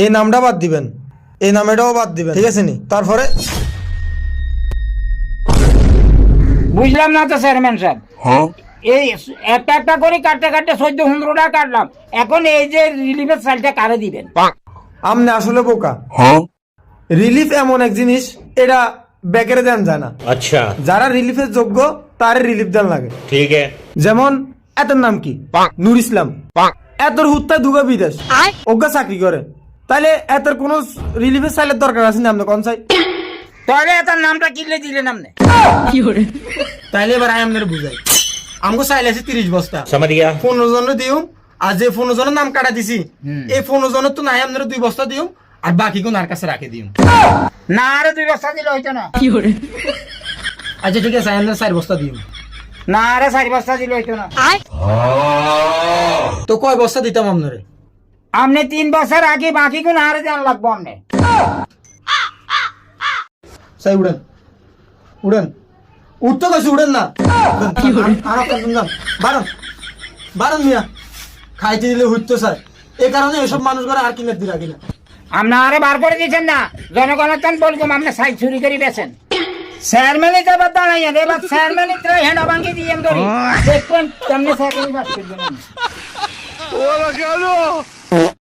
এই নামটা বাদ দিবেন, এই নামেটাও বাদ দিবেন, ঠিক আছে নি? তারপরে বুঝলাম না তো চেয়ারম্যান সাহেব, এই একটা একটা করে কাটতে কাটতে 14-15 কাটলাম, এখন এই যে রিলিফের চালটা কারে দিবেন? আমনে আসলে বোকা। রিলিফ এমন এক জিনিস, এটা বেকারে দেন যায় না। अच्छा যারা রিলিফের যোগ্য তারে রিলিফ দেন লাগে। ठीक है। যেমন এতর নাম কি? নূর ইসলাম। এতর হুত্তায় দুগা বিদেশ, ওগা চাকরি করে, তাইলে এতর কোন রিলিফের চাইলের দরকার আছে না? আপনি কোন চাই? তাহলে তার নামটা কিনলে দিলেন আপনি? তাইলে এবার আমি আপনার বুঝাই। আমাকে চাইলে আছে 30 বস্তা, समझ गया। 15 জন দিও। আর যে 15 জনের নাম কাটা দিছি, এই 15 জনের তো নাই, আপনার 2 বস্তা দিও, আর বাকি কোন আর কাছে রাখে দিও। না, আরে 2 বস্তা দিলে হইতো না। আচ্ছা ঠিক আছে, আপনার 4 বস্তা দিও। না, আরে 4 বস্তা দিলে হইতো না। তো কয় বস্তা দিতাম আপনারে? আপনি 3 বছর আগে বাকি কোন আরে জান লাগবো আপনি। সাই উড়েন, উড়েন, উঠতে গেছে, উড়েন না। বারণ বারণ মিয়া, খাইতে দিলে হইতো স্যার। এই কারণে এসব মানুষ করে আর কিনে দিরা কিনা। আপনি আরে বার করে দিয়েছেন না, জনগণের তখন বললাম আপনি সাইড চুরি করে বেছেন। চেয়ারম্যানই তো এবার দাঁড়াইয়া, এবার চেয়ারম্যানই তো হেঁটা ভাঙি দিয়ে ধরি দেখবেন কেমনি চাকরি পাস করবেন।